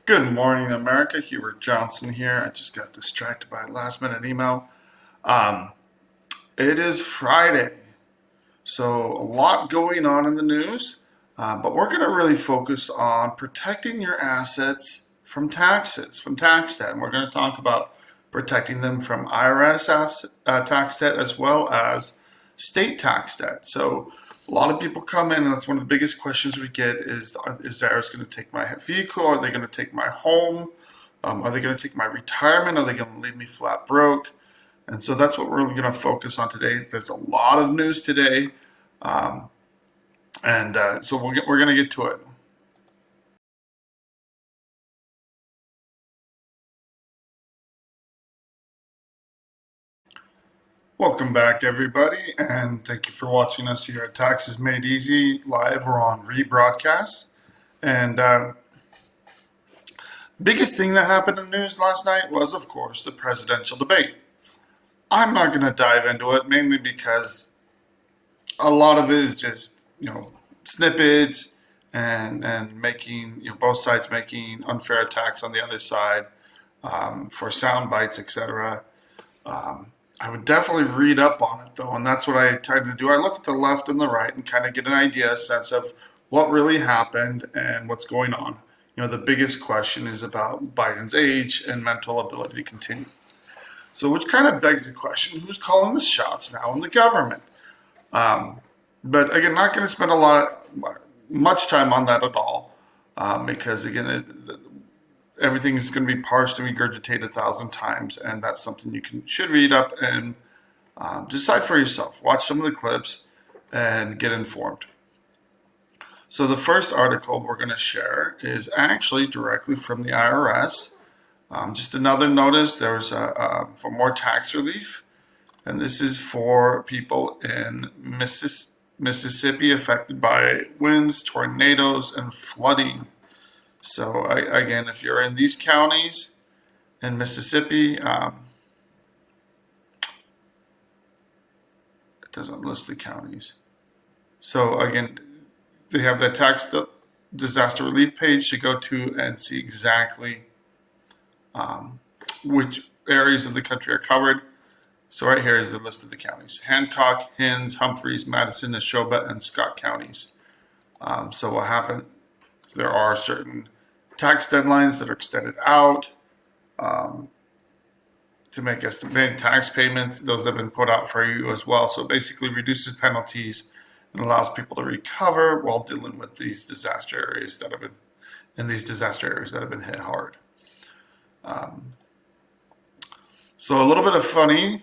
Good morning, America. Hubert Johnson here. I just got distracted by a last minute email. Um, it is Friday, so a lot going on in the news, but we're going to really focus on protecting your assets from taxes, from tax debt. And we're going to talk about protecting them from tax debt as well as state tax debt. So a lot of people come in, and that's one of the biggest questions we get is the IRS going to take my vehicle? Are they going to take my home? Are they going to take my retirement? Are they going to leave me flat broke? And so that's what we're really going to focus on today. There's a lot of news today, so we're going to get to it. Welcome back, everybody, and thank you for watching us here at Taxes Made Easy live or on rebroadcast. And biggest thing that happened in the news last night was, of course, the presidential debate. I'm not going to dive into it, mainly because a lot of it is just snippets and making both sides making unfair attacks on the other side for sound bites, etc. I would definitely read up on it, though, and that's what I tried to do. I look at the left and the right and kind of get an idea, a sense of what really happened and what's going on. The biggest question is about Biden's age and mental ability to continue. So, which kind of begs the question: who's calling the shots now in the government? But again, not going to spend much time on that at all, because again, everything is going to be parsed and regurgitated 1,000 times, and that's something you should read up and decide for yourself. Watch some of the clips and get informed. So the first article we're going to share is actually directly from the IRS. Just another notice, there's for more tax relief, and this is for people in Mississippi affected by winds, tornadoes, and flooding. So again, if you're in these counties in Mississippi, it doesn't list the counties. So again, they have the tax disaster relief page to go to and see exactly which areas of the country are covered. So right here is the list of the counties: Hancock, Hinds, Humphreys, Madison, Neshoba, and Scott counties. So what happened? There are certain tax deadlines that are extended out to make estimated tax payments. Those have been put out for you as well. So it basically reduces penalties and allows people to recover while dealing with these disaster areas that have been hit hard. So a little bit of funny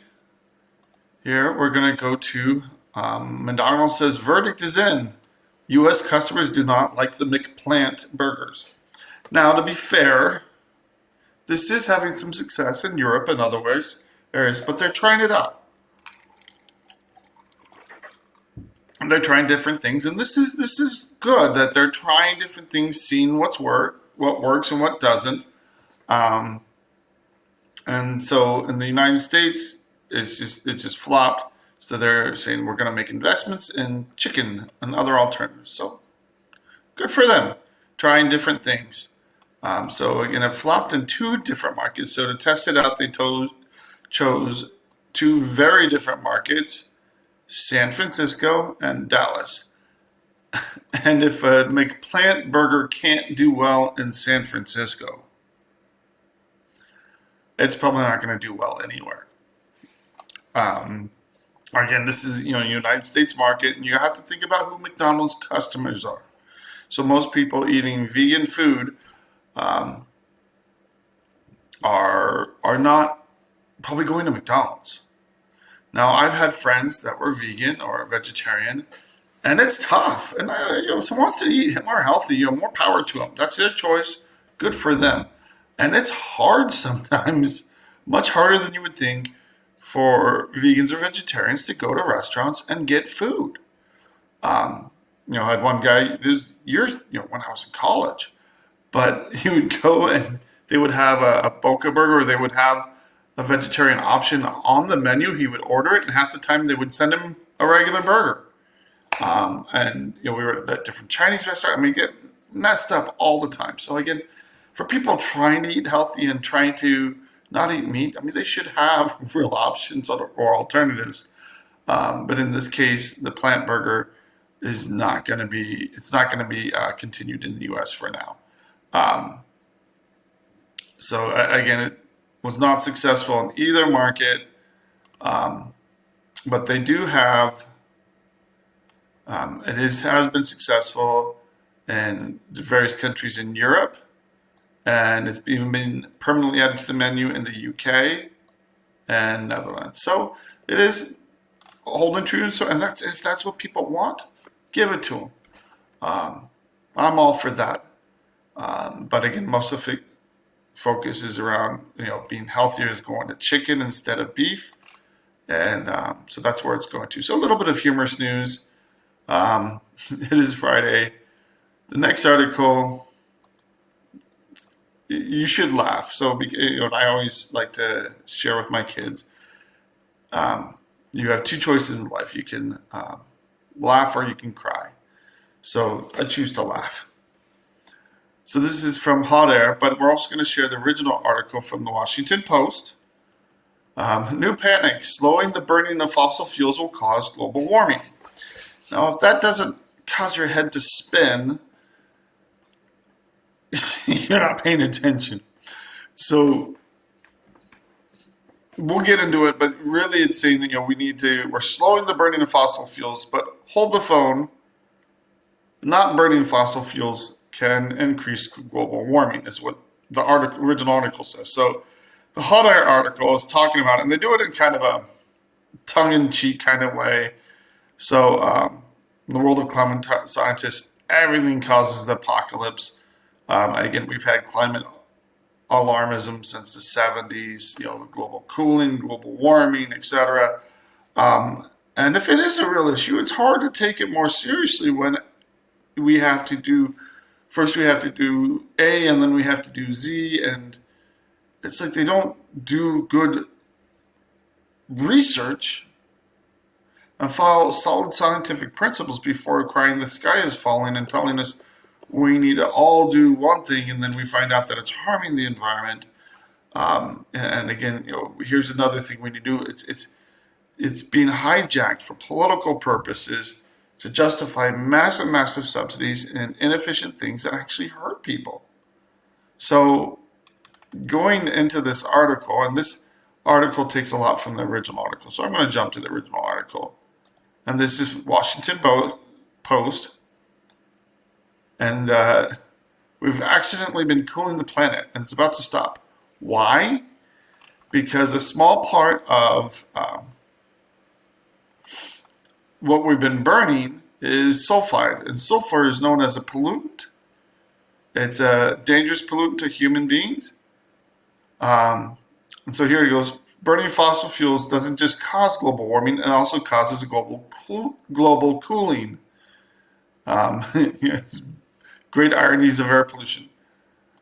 here. We're going to go to McDonald's says verdict is in. U.S. customers do not like the McPlant burgers. Now, to be fair, this is having some success in Europe and other areas, but they're trying it out. And they're trying different things, and this is good that they're trying different things, seeing what works and what doesn't. And so in the United States, it just flopped. So they're saying we're going to make investments in chicken and other alternatives. So good for them, trying different things. So again, it flopped in 2 different markets. So to test it out, they chose 2 very different markets: San Francisco and Dallas. And if a McPlant burger can't do well in San Francisco, it's probably not going to do well anywhere. Again, this is United States market, and you have to think about who McDonald's customers are. So most people eating vegan food are not probably going to McDonald's. Now, I've had friends that were vegan or vegetarian, and it's tough. And someone wants to eat more healthy, more power to them. That's their choice. Good for them. And it's hard sometimes, much harder than you would think, for vegans or vegetarians to go to restaurants and get food. I had one guy this years, when I was in college, but he would go and they would have a Boca burger, or they would have a vegetarian option on the menu. He would order it, and half the time they would send him a regular burger. And we were at different Chinese restaurants. I mean, get messed up all the time. So again, for people trying to eat healthy and trying to not eat meat, I mean, they should have real options or alternatives. But in this case, the plant burger is not going to be, it's not going to be continued in the U.S. for now. Um, so again, it was not successful in either market, um, but they do have, has been successful in the various countries in Europe, and it's even been permanently added to the menu in the UK and Netherlands. So it is holding true. So, and that's, if that's what people want, give it to them. I'm all for that. But again, most of the focus is around being healthier, is going to chicken instead of beef, and so that's where it's going to. So a little bit of humorous news. It is Friday. The next article, you should laugh. So I always like to share with my kids. You have two choices in life. You can laugh or you can cry. So I choose to laugh. So this is from Hot Air, but we're also going to share the original article from the Washington Post. New panic, slowing the burning of fossil fuels will cause global warming. Now, if that doesn't cause your head to spin, you're not paying attention. So we'll get into it, but really it's saying that we're slowing the burning of fossil fuels, but hold the phone. Not burning fossil fuels can increase global warming, is what the original article says. So the Hot Air article is talking about it, and they do it in kind of a tongue-in-cheek kind of way. So in the world of climate scientists, everything causes the apocalypse. Again, we've had climate alarmism since the 70s, global cooling, global warming, etc. And if it is a real issue, it's hard to take it more seriously when we have to do A and then we have to do Z, and it's like they don't do good research and follow solid scientific principles before crying the sky is falling and telling us we need to all do one thing, and then we find out that it's harming the environment. And again, here's another thing we need to do. It's being hijacked for political purposes to justify massive subsidies and inefficient things that actually hurt people. So going into this article, and this article takes a lot from the original article, so I'm going to jump to the original article. And this is Washington Post. And we've accidentally been cooling the planet, and it's about to stop. Why? Because a small part of what we've been burning is sulfide, and sulfur is known as a pollutant. It's a dangerous pollutant to human beings. And so here it goes. Burning fossil fuels doesn't just cause global warming, it also causes global cooling. Great ironies of air pollution.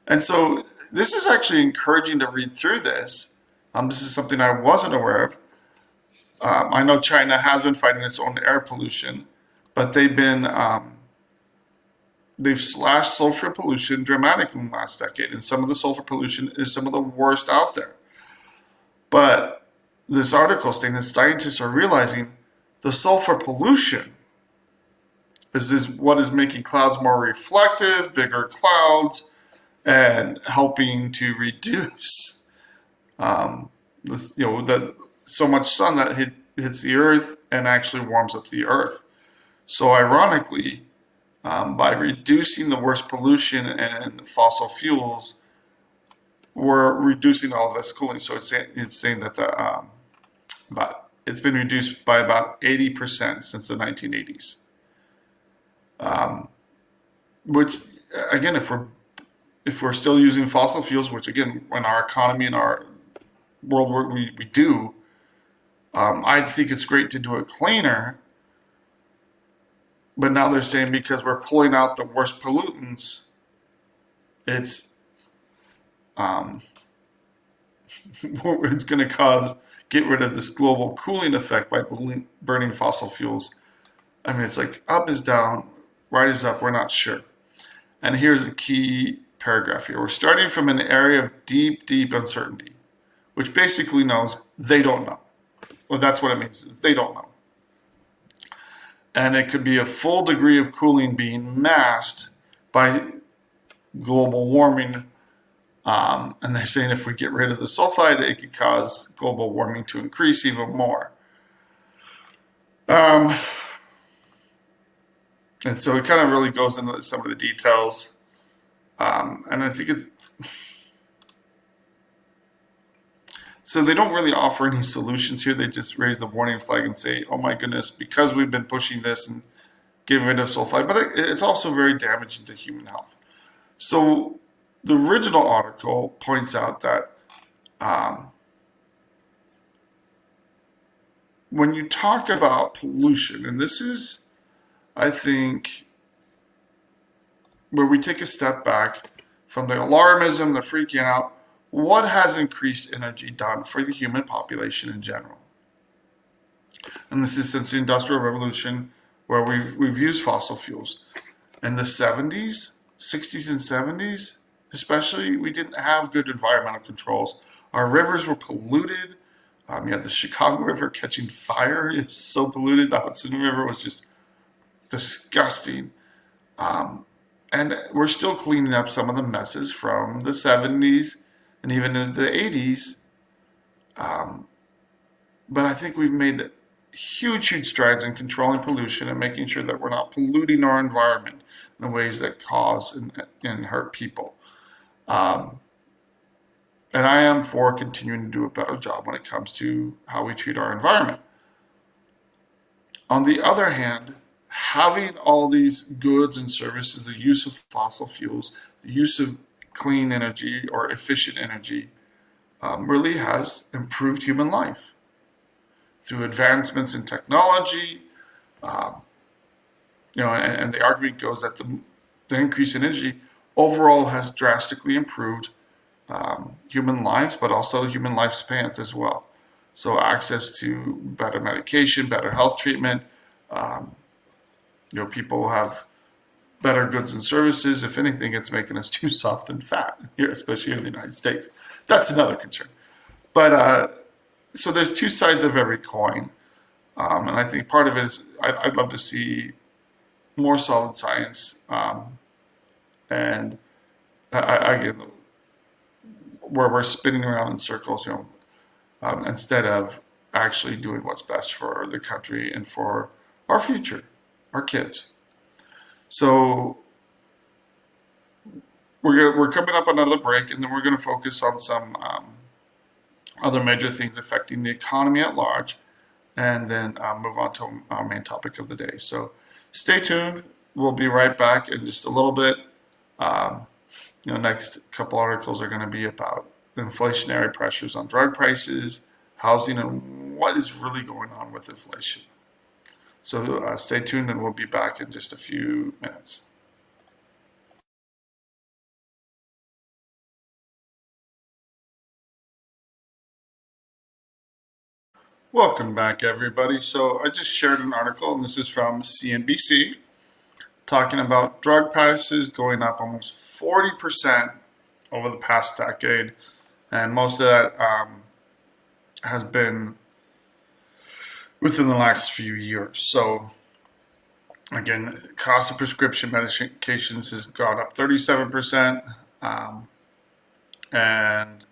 And so this is actually encouraging to read through this. This is something I wasn't aware of. I know China has been fighting its own air pollution, but they've slashed sulfur pollution dramatically in the last decade, and some of the sulfur pollution is some of the worst out there. But this article stating that scientists are realizing the sulfur pollution is what is making clouds more reflective, bigger clouds, and helping to reduce so much sun that hits the earth and actually warms up the earth. So ironically, by reducing the worst pollution and fossil fuels, we're reducing all of this cooling. So it's saying that it's been reduced by about 80% since the 1980s. Which again, if we're still using fossil fuels, which again, in our economy and our world where we do, I think it's great to do it cleaner. But now they're saying because we're pulling out the worst pollutants, it's it's going to get rid of this global cooling effect by burning fossil fuels. I mean, it's like up is down, right is up. We're not sure. And here's a key paragraph here. We're starting from an area of deep, deep uncertainty, which basically knows they don't know. Well, that's what it means. They don't know. And it could be a full degree of cooling being masked by global warming. And they're saying if we get rid of the sulfide, it could cause global warming to increase even more. And so it kind of really goes into some of the details. And I think it's, so they don't really offer any solutions here. They just raise the warning flag and say, oh my goodness, because we've been pushing this and getting rid of sulfide, but it's also very damaging to human health. So the original article points out that when you talk about pollution, and this is, I think, where we take a step back from the alarmism, the freaking out, what has increased energy done for the human population in general? And this is since the Industrial Revolution, where we've used fossil fuels. In the 70s, 60s and 70s, especially, we didn't have good environmental controls. Our rivers were polluted. You had the Chicago River catching fire. It's so polluted. The Hudson River was just disgusting. And we're still cleaning up some of the messes from the 70s and even in the 80s. But I think we've made huge, huge strides in controlling pollution and making sure that we're not polluting our environment in ways that cause and hurt people. And I am for continuing to do a better job when it comes to how we treat our environment. On the other hand, having all these goods and services, the use of fossil fuels, the use of clean energy or efficient energy, really has improved human life through advancements in technology. And the argument goes that the increase in energy overall has drastically improved human lives, but also human lifespans as well. So access to better medication, better health treatment. People have better goods and services. If anything, it's making us too soft and fat here, especially in the United States. That's another concern. But so there's two sides of every coin. And I think part of it is I'd love to see more solid science. And again, where we're spinning around in circles, instead of actually doing what's best for the country and for our future, our kids. So we're coming up on another break, and then we're going to focus on some other major things affecting the economy at large, and then move on to our main topic of the day. So stay tuned. We'll be right back in just a little bit. Next couple articles are going to be about inflationary pressures on drug prices, housing, and what is really going on with inflation. So stay tuned, and we'll be back in just a few minutes. Welcome back, everybody. So I just shared an article, and this is from CNBC, talking about drug prices going up almost 40% over the past decade. And most of that has been within the last few years. So again, cost of prescription medications has gone up 37%, and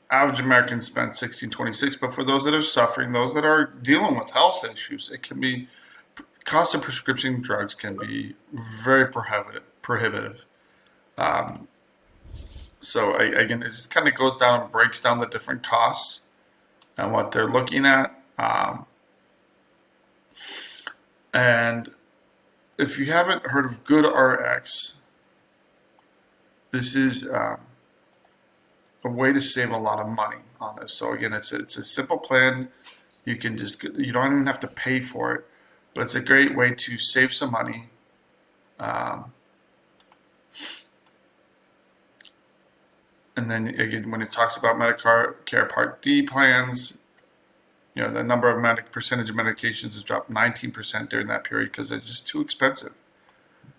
average Americans spend $16.26. But for those that are suffering, those that are dealing with health issues, it can be cost of prescription drugs can be very prohibitive. So again, it just kind of goes down and breaks down the different costs and what they're looking at. And if you haven't heard of GoodRx, this is a way to save a lot of money on this. So again, it's a simple plan. You don't even have to pay for it, but it's a great way to save some money. And then again, when it talks about Medicare Part D plans, the number of percentage of medications has dropped 19% during that period because they're just too expensive.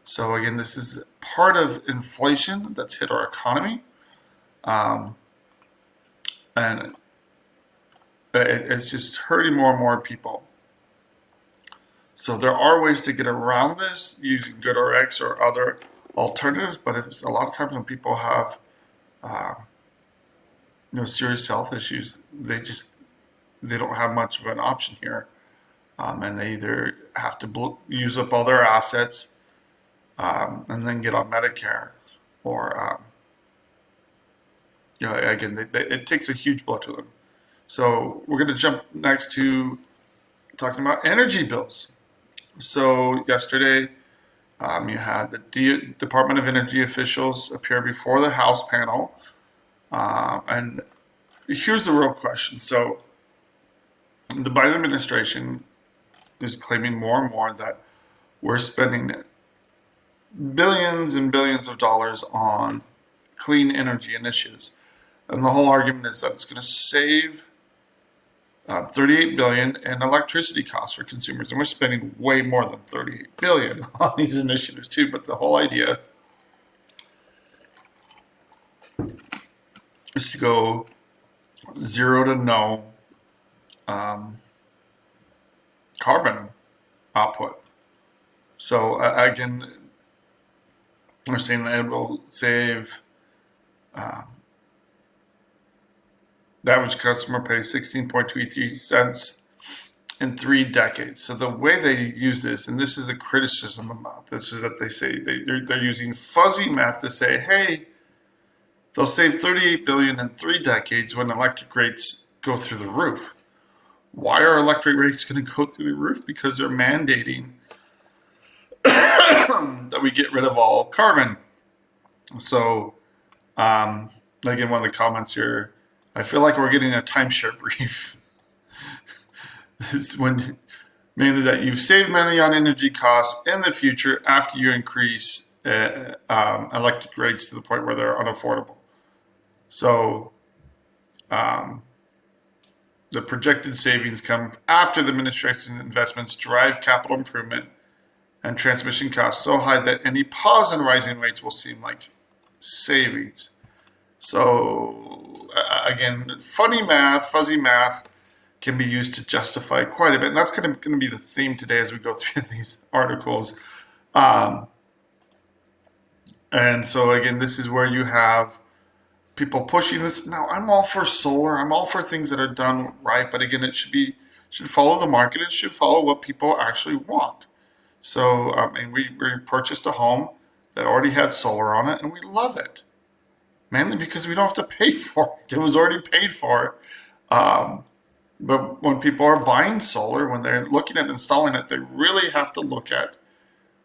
So again, this is part of inflation that's hit our economy, um, and it's just hurting more and more people. So there are ways to get around this using GoodRx or other alternatives, but it's a lot of times when people have uh, serious health issues, they don't have much of an option here, and they either have to use up all their assets and then get on Medicare, or again, it takes a huge blow to them. So we're going to jump next to talking about energy bills. So yesterday, you had the Department of Energy officials appear before the House panel, and here's the real question. So the Biden administration is claiming more and more that we're spending billions and billions of dollars on clean energy initiatives, and the whole argument is that it's going to save 38 billion in electricity costs for consumers, and we're spending way more than 38 billion on these initiatives too. But the whole idea is to go zero to no carbon output. So again, we're saying that it will save. The average customer pays 16.23 cents in 3 decades. So the way they use this, and this is the criticism about this, is that they say they're using fuzzy math to say, hey, they'll save 38 billion in 3 decades when electric rates go through the roof. Why are electric rates going to go through the roof? Because they're mandating that we get rid of all carbon. So, again, one of the comments here, I feel like we're getting a timeshare brief. It's when mainly that you've saved money on energy costs in the future after you increase electric rates to the point where they're unaffordable. So the projected savings come after the administration's investments drive capital improvement and transmission costs so high that any pause in rising rates will seem like savings. So again, funny math, fuzzy math can be used to justify quite a bit. And that's going to be the theme today as we go through these articles. And so again, this is where you have people pushing this. Now, I'm all for solar. I'm all for things that are done right. But again, it should follow the market. It should follow what people actually want. So, and we purchased a home that already had solar on it, and we love it. Mainly because we don't have to pay for it. It was already paid for. But when people are buying solar, when they're looking at installing it, they really have to look at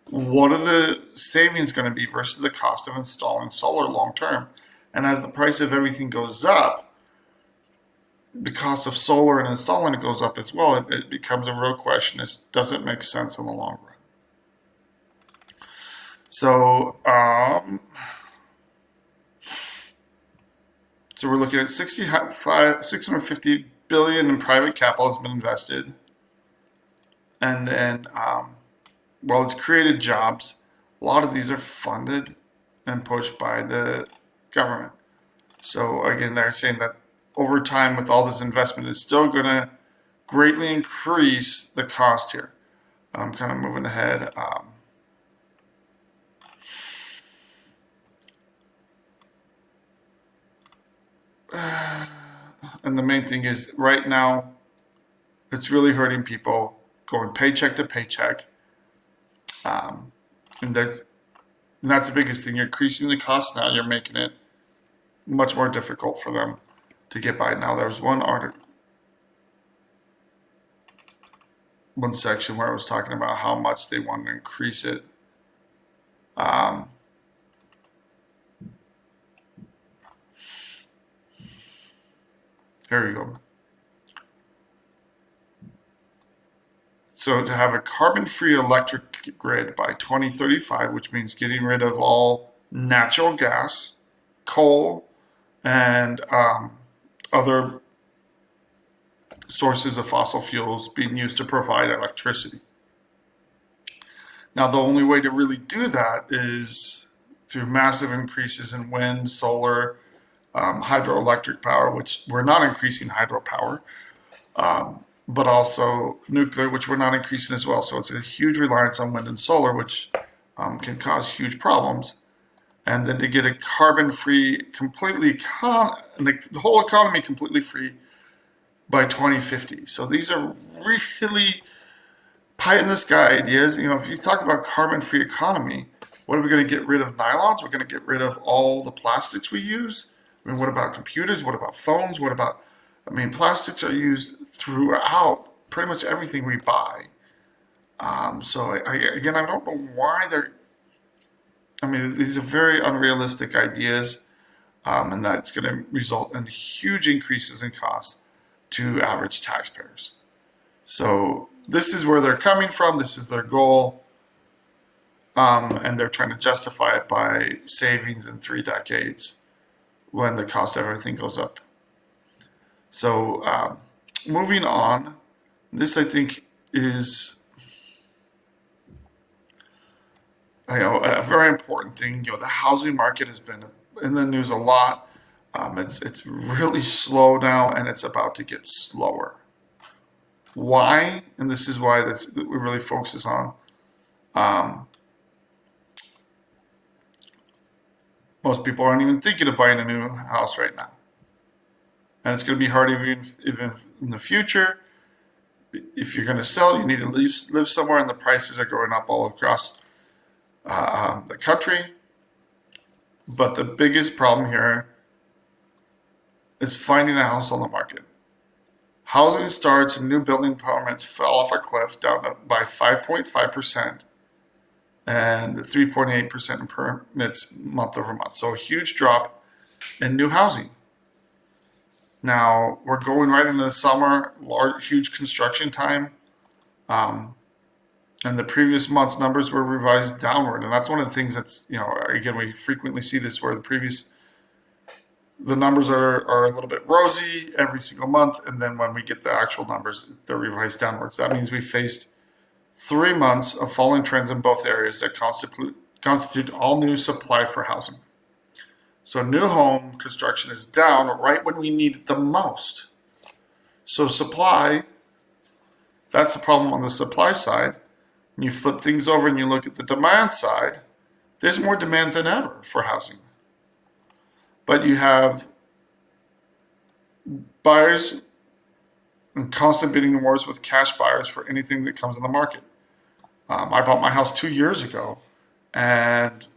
what are the savings going to be versus the cost of installing solar long term. And as the price of everything goes up, the cost of solar and installing it goes up as well. It becomes a real question. Does it make sense in the long run? So, so we're looking at 650 billion in private capital has been invested, and then well, it's created jobs. A lot of these are funded and pushed by the government. So again, they're saying that over time, with all this investment, it's still going to greatly increase the cost here. And I'm kind of moving ahead. And the main thing is right now, it's really hurting people going paycheck to paycheck. And that's the biggest thing. You're increasing the cost now. You're making it much more difficult for them to get by. Now, there was one section where I was talking about how much they want to increase it. Here we go. So to have a carbon-free electric grid by 2035, which means getting rid of all natural gas, coal, and other sources of fossil fuels being used to provide electricity. Now, the only way to really do that is through massive increases in wind, solar, hydroelectric power, which we're not increasing hydropower, but also nuclear, which we're not increasing as well. So it's a huge reliance on wind and solar, which can cause huge problems. And then to get a carbon-free, the whole economy completely free by 2050. So these are really pie in the sky ideas. If you talk about carbon-free economy, what are we going to get rid of? Nylons? We're going to get rid of all the plastics we use? I mean, what about computers? What about phones? Plastics are used throughout pretty much everything we buy. Again, I don't know why these are very unrealistic ideas, and that's going to result in huge increases in costs to average taxpayers. So this is where they're coming from. This is their goal, and they're trying to justify it by savings in 3 decades when the cost of everything goes up. So moving on, this I think is a very important thing. The housing market has been in the news a lot. It's really slow now, and it's about to get slower. Why? And this is why we really focus on. Most people aren't even thinking of buying a new house right now, and it's going to be hard even in the future. If you're going to sell, you need to live somewhere, and the prices are going up all across the country. But the biggest problem here is finding a house on the market. Housing starts and new building permits fell off a cliff down by 5.5% and 3.8% in permits month over month. So a huge drop in new housing. Now we're going right into the summer, huge construction time. And the previous month's numbers were revised downward. And that's one of the things that's, again, we frequently see this where the numbers are a little bit rosy every single month. And then when we get the actual numbers, they're revised downwards. That means we faced 3 months of falling trends in both areas that constitute all new supply for housing. So new home construction is down right when we need it the most. So supply, that's the problem on the supply side. When you flip things over and you look at the demand side, there's more demand than ever for housing. But you have buyers and constant bidding wars with cash buyers for anything that comes in the market. I bought my house 2 years ago, and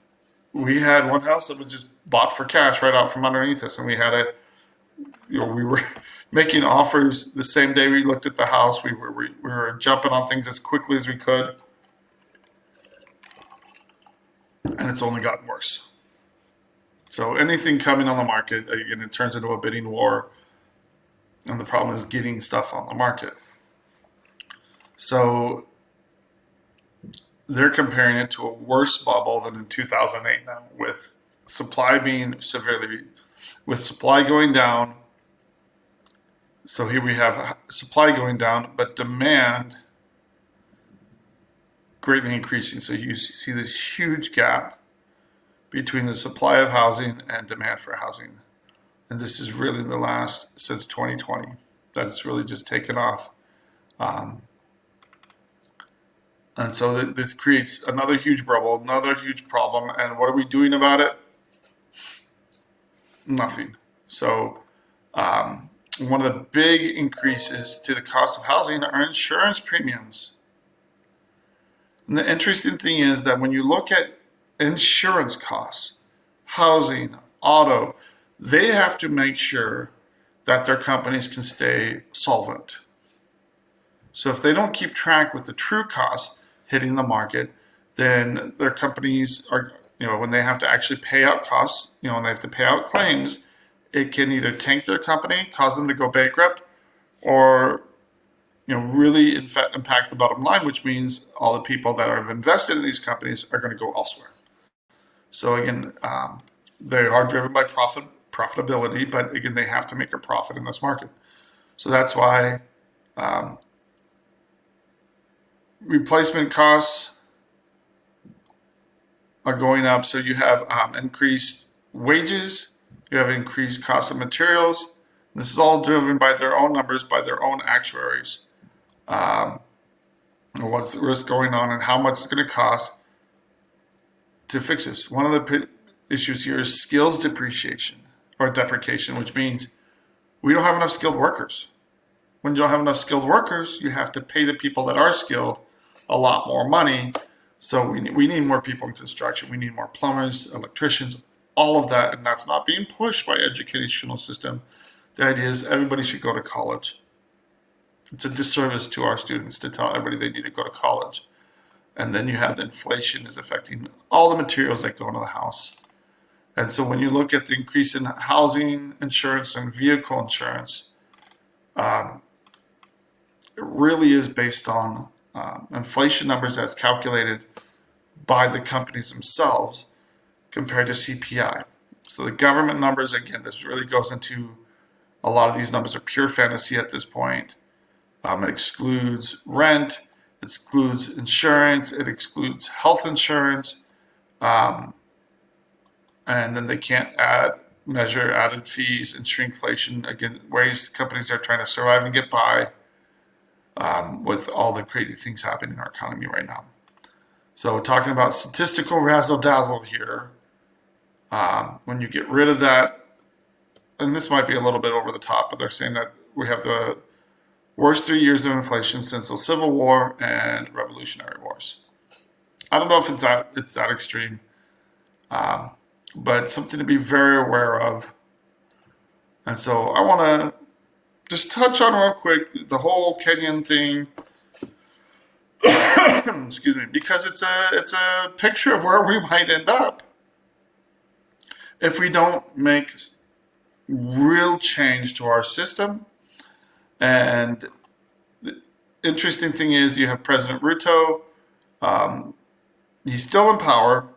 we had one house that was just bought for cash right out from underneath us, and we were making offers the same day we looked at the house. We were jumping on things as quickly as we could, and it's only gotten worse. So anything coming on the market, again, it turns into a bidding war, and the problem is getting stuff on the market. So they're comparing it to a worse bubble than in 2008 now, with supply going down. So here we have supply going down, but demand greatly increasing. So you see this huge gap between the supply of housing and demand for housing. And this is really since 2020, that it's really just taken off. And so this creates another huge bubble, another huge problem. And what are we doing about it? Nothing. So one of the big increases to the cost of housing are insurance premiums. And the interesting thing is that when you look at insurance costs, housing, auto, they have to make sure that their companies can stay solvent. So if they don't keep track with the true costs hitting the market, then their companies are, when they have to actually pay out costs, when they have to pay out claims, it can either tank their company, cause them to go bankrupt, or really impact the bottom line, which means all the people that have invested in these companies are going to go elsewhere. So again, they are driven by profitability, but again, they have to make a profit in this market. So that's why replacement costs are going up. So you have increased wages, you have increased cost of materials. This is all driven by their own numbers, by their own actuaries. What's going on and how much it's going to cost to fix this. One of the issues here is skills depreciation or deprecation, which means we don't have enough skilled workers. When you don't have enough skilled workers, you have to pay the people that are skilled a lot more money. So we need more people in construction. We need more plumbers, electricians, all of that. And that's not being pushed by educational system. The idea is everybody should go to college. It's a disservice to our students to tell everybody they need to go to college. And then you have the inflation is affecting all the materials that go into the house. And so when you look at the increase in housing insurance and vehicle insurance, it really is based on inflation numbers as calculated by the companies themselves compared to CPI. So the government numbers, again, this really goes into a lot of these numbers are pure fantasy at this point. It excludes rent, it excludes insurance, it excludes health insurance, and then they can't measure added fees and shrinkflation. Again, ways companies are trying to survive and get by with all the crazy things happening in our economy right now. So talking about statistical razzle-dazzle here, when you get rid of that, and this might be a little bit over the top, but they're saying that we have the worst 3 years of inflation since the Civil War and Revolutionary Wars. I don't know if it's that extreme, but something to be very aware of. And so I want to just touch on real quick the whole Kenyan thing. Excuse me, because it's a picture of where we might end up if we don't make real change to our system. And the interesting thing is you have President Ruto. He's still in power.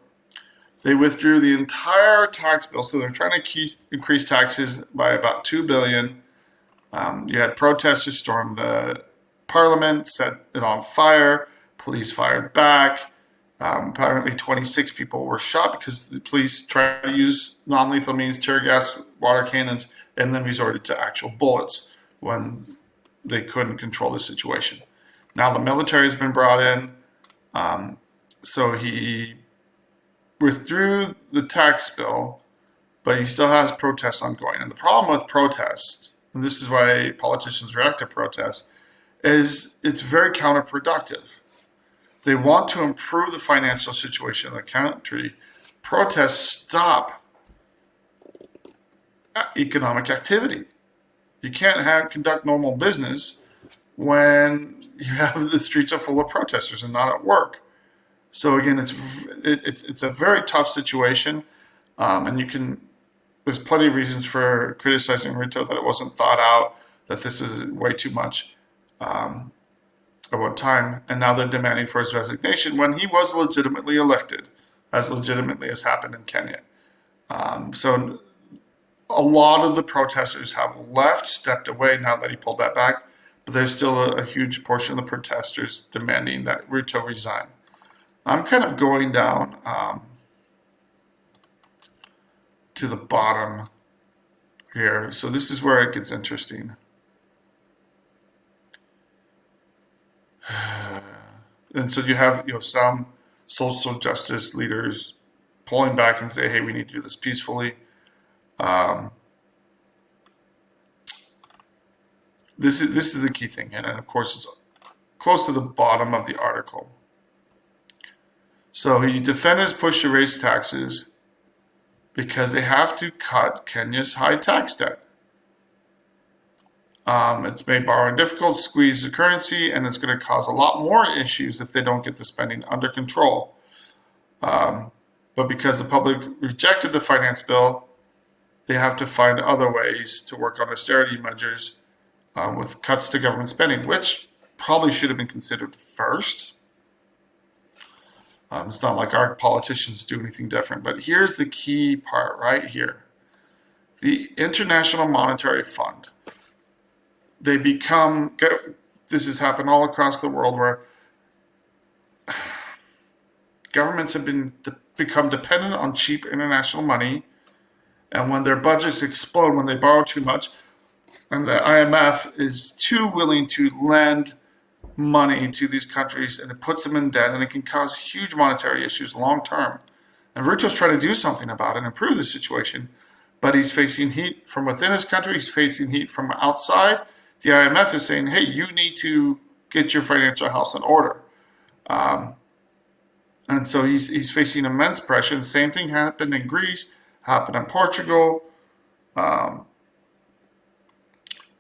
They withdrew the entire tax bill, so they're trying to increase taxes by about $2 billion. You had protesters storm the parliament, set it on fire. Police fired back. Apparently 26 people were shot because the police tried to use non-lethal means, tear gas, water cannons, and then resorted to actual bullets when they couldn't control the situation. Now the military has been brought in. So he withdrew the tax bill, but he still has protests ongoing. And the problem with protests, and this is why politicians react to protests, is it's very counterproductive. They want to improve the financial situation of the country. Protests stop economic activity. You can't conduct normal business when you have the streets are full of protesters and not at work. So again, it's a very tough situation, and there's plenty of reasons for criticizing Ruto that it wasn't thought out, that this is way too much at one time, and now they're demanding for his resignation when he was legitimately elected, as legitimately as happened in Kenya. So a lot of the protesters have stepped away now that he pulled that back, but there's still a huge portion of the protesters demanding that Ruto resign. I'm kind of going down to the bottom here. So this is where it gets interesting. And so you have some social justice leaders pulling back and say, hey, we need to do this peacefully. This is the key thing, and of course it's close to the bottom of the article. So he defenders push to raise taxes because they have to cut Kenya's high tax debt. It's made borrowing difficult, squeeze the currency, and it's going to cause a lot more issues if they don't get the spending under control. But because the public rejected the finance bill, they have to find other ways to work on austerity measures with cuts to government spending, which probably should have been considered first. It's not like our politicians do anything different, but here's the key part right here. The International Monetary Fund. This has happened all across the world where governments have been become dependent on cheap international money, and when their budgets explode, when they borrow too much, and the IMF is too willing to lend money to these countries, and it puts them in debt, and it can cause huge monetary issues long term. And Ruto's trying to do something about it and improve the situation, but he's facing heat from within his country. He's facing heat from outside. The IMF is saying, hey, you need to get your financial house in order. And so he's facing immense pressure. The same thing happened in Greece, happened in Portugal. Again,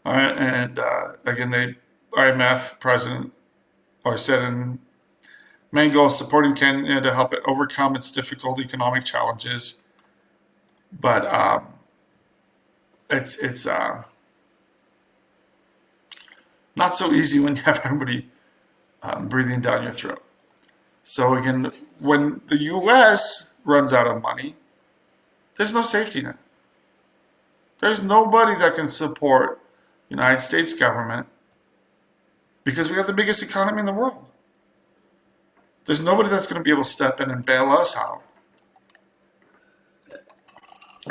the IMF president said in main goal is supporting Kenya to help it overcome its difficult economic challenges. But it's not so easy when you have everybody breathing down your throat. So again, when the U.S. runs out of money, there's no safety net. There's nobody that can support the United States government because we have the biggest economy in the world. There's nobody that's going to be able to step in and bail us out.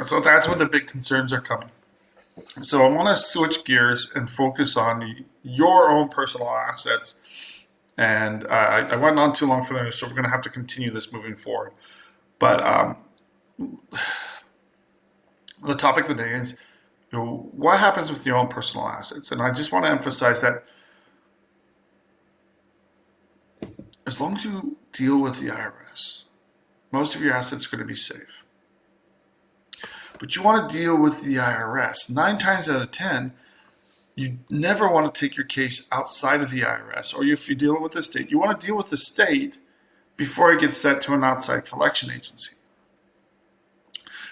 So that's where the big concerns are coming. So I want to switch gears and focus on your own personal assets. And I went on too long for the news, so we're going to have to continue this moving forward. But the topic of the day is, what happens with your own personal assets? And I just want to emphasize that as long as you deal with the IRS, most of your assets are going to be safe. But you want to deal with the IRS. 9 times out of 10, you never want to take your case outside of the IRS, or if you're dealing with the state, you want to deal with the state before it gets sent to an outside collection agency.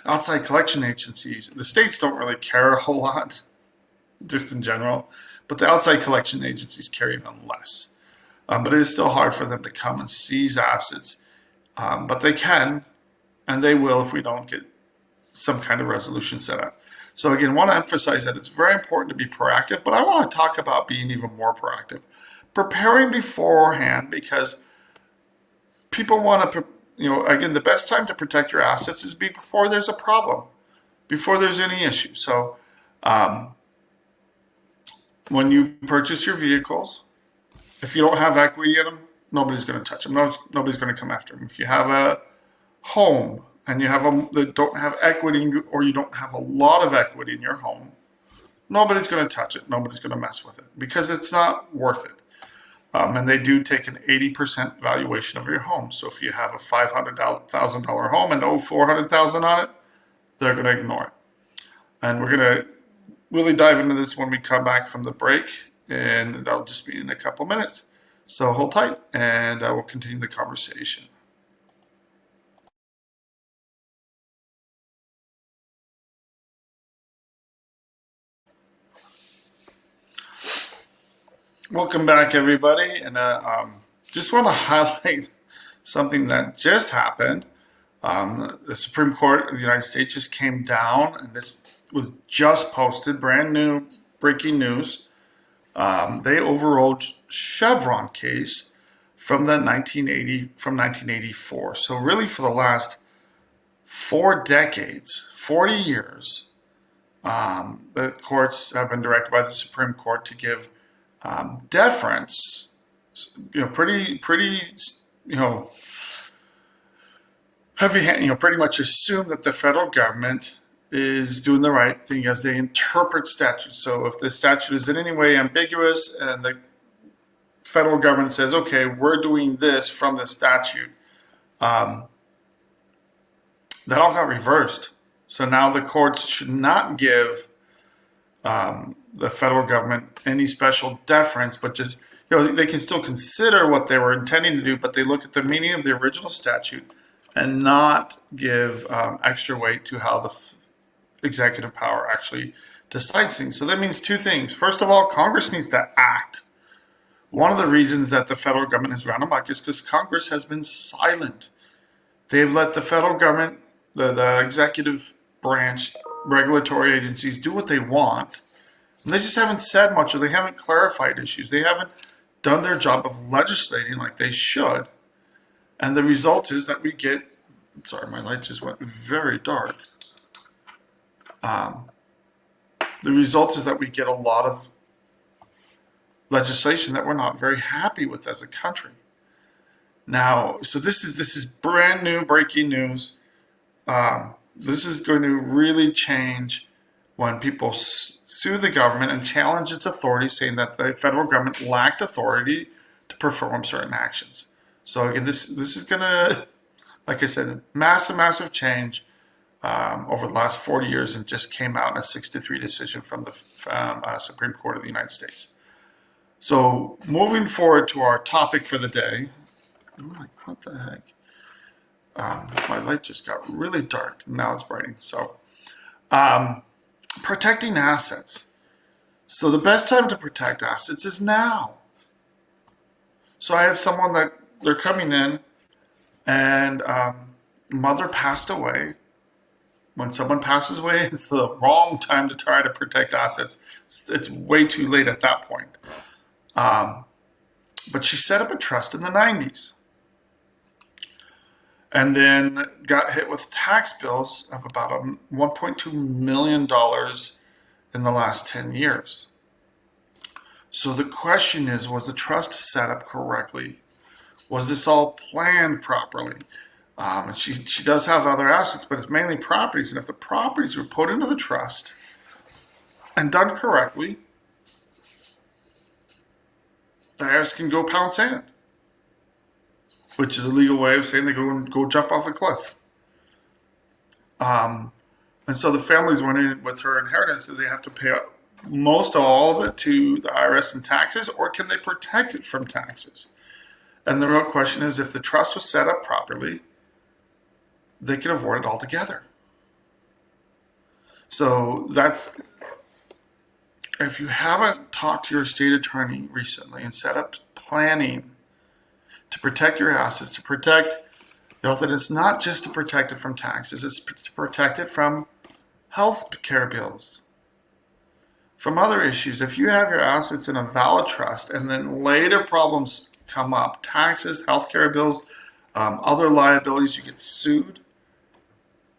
Outside collection agencies, the states don't really care a whole lot, just in general, but the outside collection agencies care even less. But it is still hard for them to come and seize assets. But they can, and they will if we don't get some kind of resolution set up. So again, I want to emphasize that it's very important to be proactive, but I want to talk about being even more proactive. Preparing beforehand, because people want to, again, the best time to protect your assets is before there's a problem, before there's any issue. So when you purchase your vehicles, if you don't have equity in them, nobody's going to touch them. Nobody's going to come after them. If you have a home and you have them that don't have equity, or you don't have a lot of equity in your home, nobody's going to touch it. Nobody's going to mess with it because it's not worth it. And they do take an 80% valuation of your home. So if you have a $500,000 home and owe $400,000 on it, they're going to ignore it. And we're going to really dive into this when we come back from the break, and that'll just be in a couple minutes. So hold tight, and I will continue the conversation. Welcome back, everybody, and just want to highlight something that just happened. The Supreme Court of the United States just came down, and this was just posted, brand new breaking news. They overruled Chevron case from 1984. So really, for the last 4 decades, 40 years, the courts have been directed by the Supreme Court to give deference, pretty, heavy hand, pretty much assume that the federal government is doing the right thing as they interpret statutes. So if the statute is in any way ambiguous and the federal government says, okay, we're doing this from the statute, that all got reversed. So now the courts should not give the federal government any special deference, but just, they can still consider what they were intending to do, but they look at the meaning of the original statute and not give extra weight to how the executive power actually decides things. So that means 2 things. First of all, Congress needs to act. One of the reasons that the federal government has run amok is because Congress has been silent. They've let the federal government, the executive branch, regulatory agencies do what they want. And they just haven't said much, or they haven't clarified issues. They haven't done their job of legislating like they should. And the result is that we get, sorry, my light just went very dark. The result is that we get a lot of legislation that we're not very happy with as a country. Now, so this is brand new breaking news. This is going to really change when people sue the government and challenge its authority, saying that the federal government lacked authority to perform certain actions. So again, this is going to, like I said, massive change over the last 40 years, and just came out in a 6-3 decision from the Supreme Court of the United States. So moving forward to our topic for the day. I'm like, what the heck? My light just got really dark. Now it's brightening. So, protecting assets. So the best time to protect assets is now. So I have someone that they're coming in, and mother passed away. When someone passes away, it's the wrong time to try to protect assets. It's way too late at that point. But she set up a trust in the 90s. And then got hit with tax bills of about $1.2 million in the last 10 years. So the question is, was the trust set up correctly? Was this all planned properly? And she does have other assets, but it's mainly properties. And if the properties were put into the trust and done correctly, the IRS can go pound sand, which is a legal way of saying they go jump off a cliff. And so the families went in with her inheritance. Do they have to pay most all of it to the IRS in taxes, or can they protect it from taxes? And the real question is, if the trust was set up properly, they can avoid it altogether. So that's, if you haven't talked to your state attorney recently and set up planning to protect your assets, to protect, that it's not just to protect it from taxes, it's to protect it from health care bills, from other issues. If you have your assets in a valid trust and then later problems come up, taxes, health care bills, other liabilities, you get sued,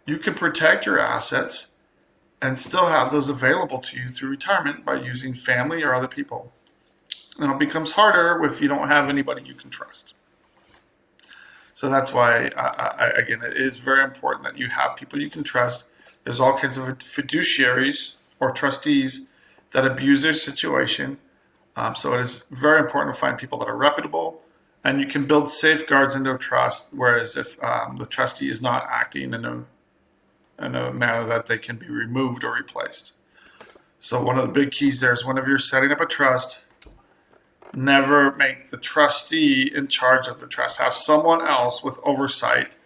you can protect your assets and still have those available to you through retirement by using family or other people. Now, it becomes harder if you don't have anybody you can trust. So that's why, again, it is very important that you have people you can trust. There's all kinds of fiduciaries or trustees that abuse their situation. So it is very important to find people that are reputable, and you can build safeguards into a trust, whereas if the trustee is not acting in a manner that they can be removed or replaced. So one of the big keys there is, whenever you're setting up a trust, never make the trustee in charge of the trust. Have someone else with oversight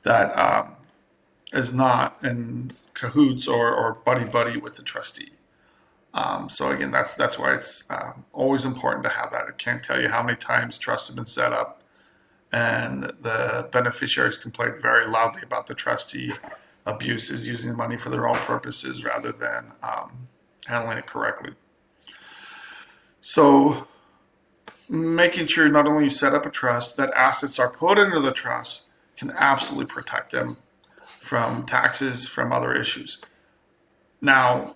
that is not in cahoots or buddy with the trustee. So again, that's why it's always important to have that. I can't tell you how many times trusts have been set up and the beneficiaries complain very loudly about the trustee abuses, using the money for their own purposes rather than handling it correctly. So making sure not only you set up a trust, that assets are put into the trust can absolutely protect them from taxes, from other issues. Now,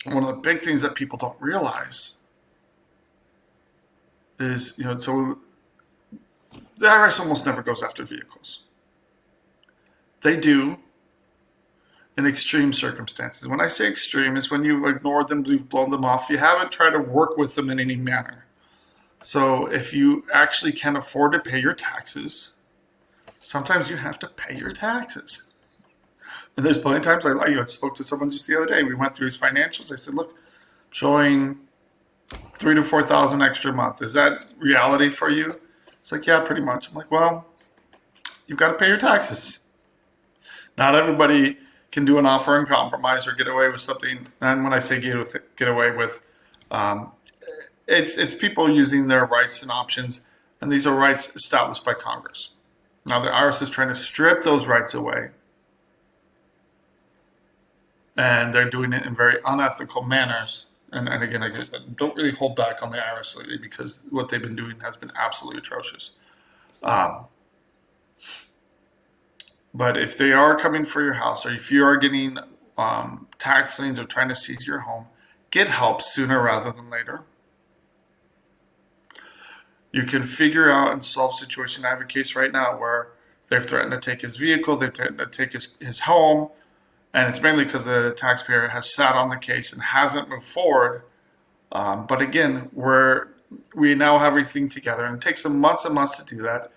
one of the big things that people don't realize is, so the IRS almost never goes after vehicles. They do in extreme circumstances. When I say extreme, is when you've ignored them, you've blown them off, you haven't tried to work with them in any manner. So if you actually can afford to pay your taxes, sometimes you have to pay your taxes. And there's plenty of times I spoke to someone just the other day. We went through his financials. I said, look, showing $3,000 to $4,000 extra a month. Is that reality for you? It's like, yeah, pretty much. I'm like, well, you've got to pay your taxes. Not everybody can do an offer and compromise or get away with something. And when I say get away with, it's people using their rights and options, and these are rights established by Congress. Now the IRS is trying to strip those rights away, and they're doing it in very unethical manners. And again, I don't really hold back on the IRS lately, because what they've been doing has been absolutely atrocious. But if they are coming for your house, or if you are getting tax liens or trying to seize your home, get help sooner rather than later. You can figure out and solve situation. I have a case right now where they've threatened to take his vehicle, they've threatened to take his home, and it's mainly because the taxpayer has sat on the case and hasn't moved forward. But again, we now have everything together, and it takes them months and months to do that.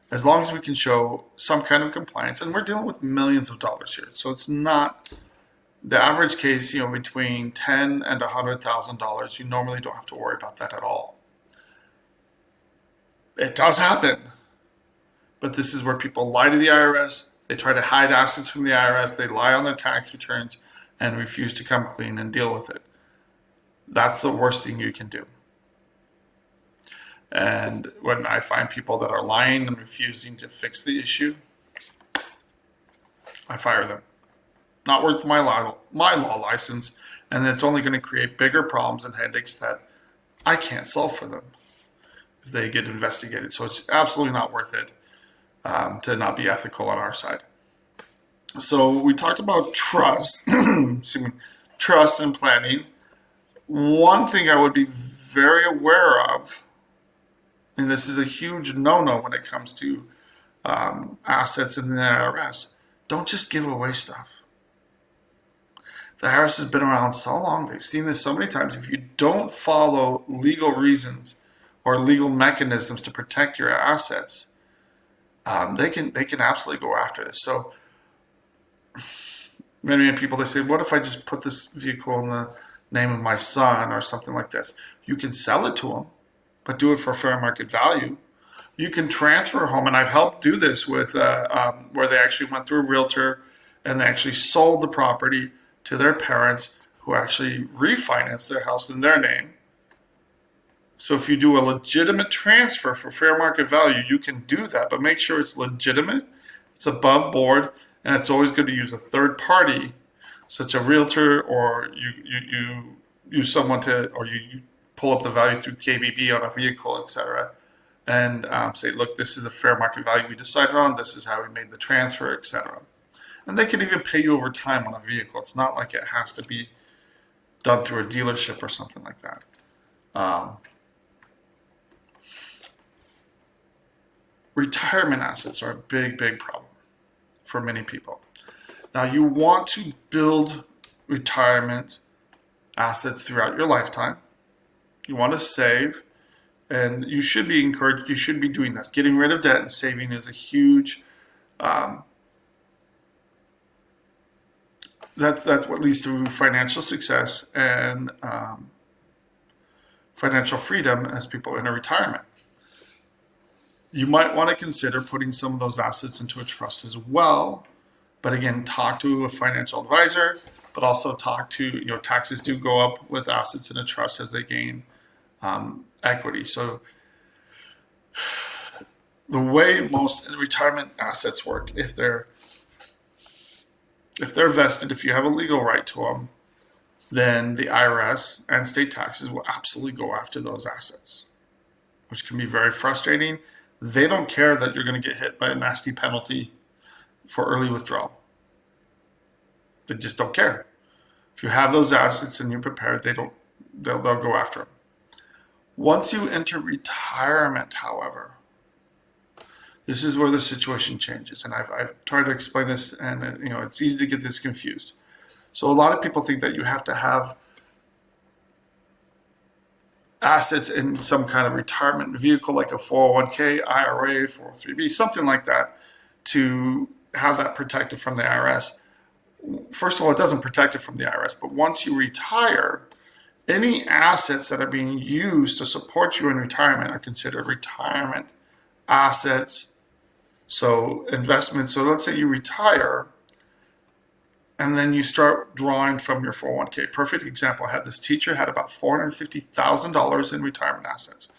As long as we can show some kind of compliance, and we're dealing with millions of dollars here, so it's not the average case. Between $10,000 and $100,000, you normally don't have to worry about that at all. It does happen, but this is where people lie to the IRS. They try to hide assets from the IRS. They lie on their tax returns and refuse to come clean and deal with it. That's the worst thing you can do. And when I find people that are lying and refusing to fix the issue, I fire them. Not worth my law license, and it's only going to create bigger problems and headaches that I can't solve for them if they get investigated. So it's absolutely not worth it to not be ethical on our side. So we talked about trust, trust and planning. One thing I would be very aware of, and this is a huge no-no when it comes to assets in the IRS, don't just give away stuff. The IRS has been around so long, they've seen this so many times. If you don't follow legal reasons or legal mechanisms to protect your assets, they can absolutely go after this. So many people, they say, what if I just put this vehicle in the name of my son or something like this? You can sell it to him, but do it for fair market value. You can transfer a home, and I've helped do this with where they actually went through a realtor and they actually sold the property to their parents, who actually refinanced their house in their name. So if you do a legitimate transfer for fair market value, you can do that, but make sure it's legitimate, it's above board, and it's always good to use a third party, such a realtor, or you use someone to, or you pull up the value through KBB on a vehicle, etc., and say, look, this is the fair market value we decided on, this is how we made the transfer, etc. And they can even pay you over time on a vehicle. It's not like it has to be done through a dealership or something like that. Retirement assets are a big, big problem for many people. Now, you want to build retirement assets throughout your lifetime. You want to save, and you should be encouraged. You should be doing that. Getting rid of debt and saving is a huge. That's what leads to financial success and financial freedom as people enter retirement. You might want to consider putting some of those assets into a trust as well. But again, talk to a financial advisor, but also talk to, taxes do go up with assets in a trust as they gain equity. So the way most retirement assets work, if they're vested, if you have a legal right to them, then the IRS and state taxes will absolutely go after those assets, which can be very frustrating. They don't care that you're going to get hit by a nasty penalty for early withdrawal. They just don't care. If you have those assets and you're prepared, they'll go after them. Once you enter retirement, however, this is where the situation changes, and I've tried to explain this, and it's easy to get this confused. So a lot of people think that you have to have assets in some kind of retirement vehicle, like a 401k, IRA, 403b, something like that, to have that protected from the IRS. First of all, it doesn't protect it from the IRS, but once you retire, any assets that are being used to support you in retirement are considered retirement assets. So investments, so let's say you retire and then you start drawing from your 401k. Perfect example, I had this teacher, had about $450,000 in retirement assets,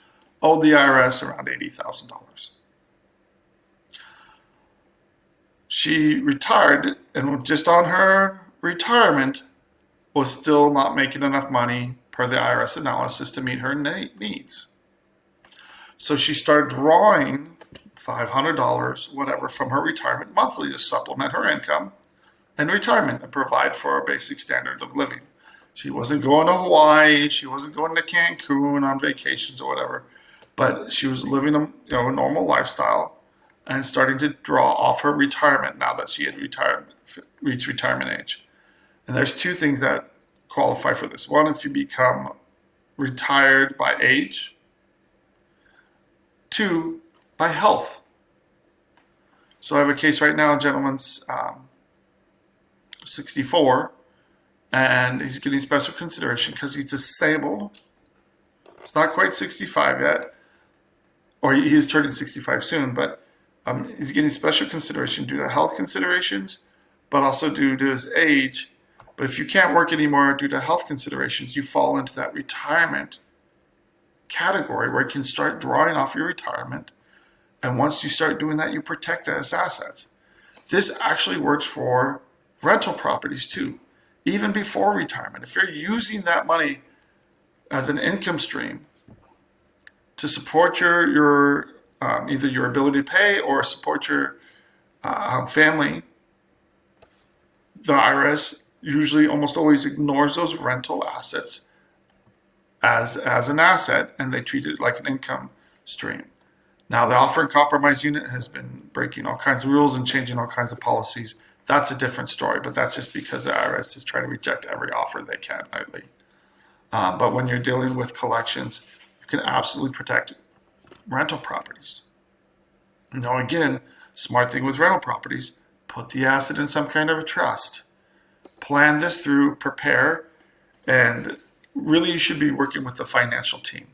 owed the IRS around $80,000. She retired, and just on her retirement was still not making enough money per the IRS analysis to meet her needs. So she started drawing $500, whatever, from her retirement monthly to supplement her income in retirement and provide for a basic standard of living. She wasn't going to Hawaii, she wasn't going to Cancun on vacations or whatever, but she was living a normal lifestyle and starting to draw off her retirement now that she had reached retirement age. And there's two things that qualify for this. One, if you become retired by age. Two, by health. So I have a case right now, a gentleman's 64, and he's getting special consideration because he's disabled. He's not quite 65 yet, or he's turning 65 soon, but he's getting special consideration due to health considerations, but also due to his age. But if you can't work anymore due to health considerations, you fall into that retirement category where you can start drawing off your retirement. And once you start doing that, you protect those assets. This actually works for rental properties too, even before retirement. If you're using that money as an income stream to support your either your ability to pay or support your family, the IRS usually almost always ignores those rental assets as an asset, and they treat it like an income stream. Now, the offer and compromise unit has been breaking all kinds of rules and changing all kinds of policies. That's a different story, but that's just because the IRS is trying to reject every offer they can lately. But when you're dealing with collections, you can absolutely protect rental properties. Now, again, smart thing with rental properties, put the asset in some kind of a trust. Plan this through, prepare, and really you should be working with the financial team.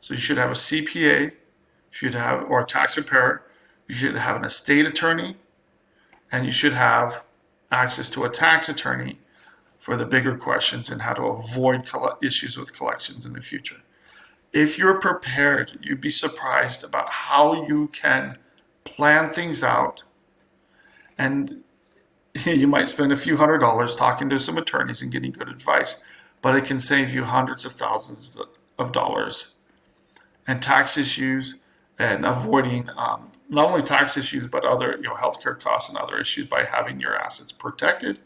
So you should have a CPA, or a tax preparer, you should have an estate attorney, and you should have access to a tax attorney for the bigger questions and how to avoid issues with collections in the future. If you're prepared, you'd be surprised about how you can plan things out, and you might spend a few $100s talking to some attorneys and getting good advice, but it can save you hundreds of thousands of dollars and tax issues and avoiding not only tax issues but other healthcare costs and other issues by having your assets protected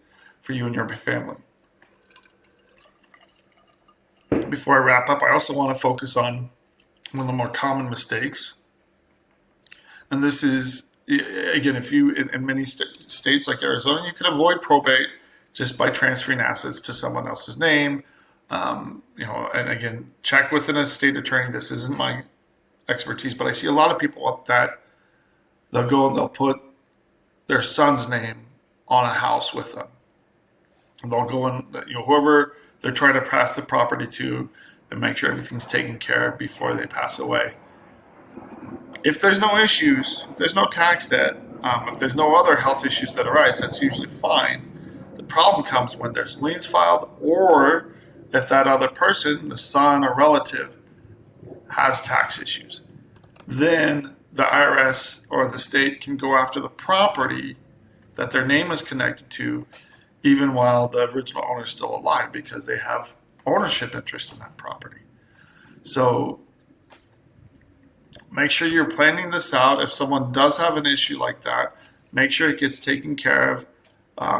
for you and your family. Before I wrap up, I also want to focus on one of the more common mistakes, and this is, again, if you in many states like Arizona, you can avoid probate just by transferring assets to someone else's name. And again, check with an estate attorney. This isn't my expertise, but I see a lot of people that they'll go and they'll put their son's name on a house with them. And they'll go and whoever they're trying to pass the property to and make sure everything's taken care of before they pass away. If there's no issues, if there's no tax debt, if there's no other health issues that arise, that's usually fine. The problem comes when there's liens filed, or if that other person, the son or relative, has tax issues. Then the IRS or the state can go after the property that their name is connected to, even while the original owner is still alive, because they have ownership interest in that property. So make sure you're planning this out. If someone does have an issue like that, make sure it gets taken care of.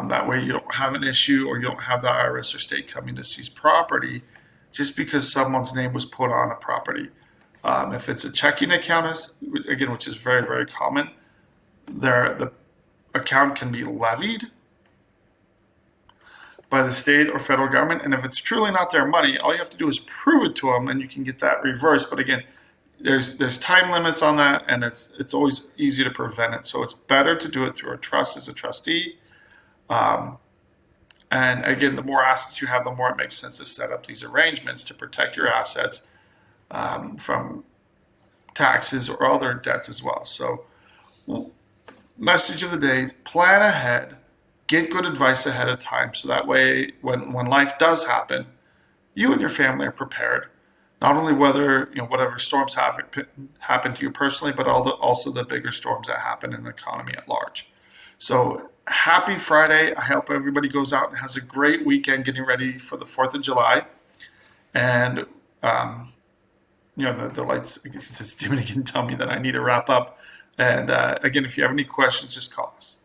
That way you don't have an issue, or you don't have the IRS or state coming to seize property just because someone's name was put on a property. If it's a checking account, again, which is very, very common, the account can be levied by the state or federal government. And if it's truly not their money, all you have to do is prove it to them and you can get that reversed. But again, there's time limits on that, and it's always easy to prevent it. So it's better to do it through a trust as a trustee. And again, the more assets you have, the more it makes sense to set up these arrangements to protect your assets from taxes or other debts as well. So message of the day, plan ahead, get good advice ahead of time, so that way when life does happen, you and your family are prepared. Not only whether whatever storms happen to you personally, but also the bigger storms that happen in the economy at large. So happy Friday. I hope everybody goes out and has a great weekend getting ready for the 4th of July. And, the lights, it's dimming again, tell me that I need to wrap up. And again, if you have any questions, just call us.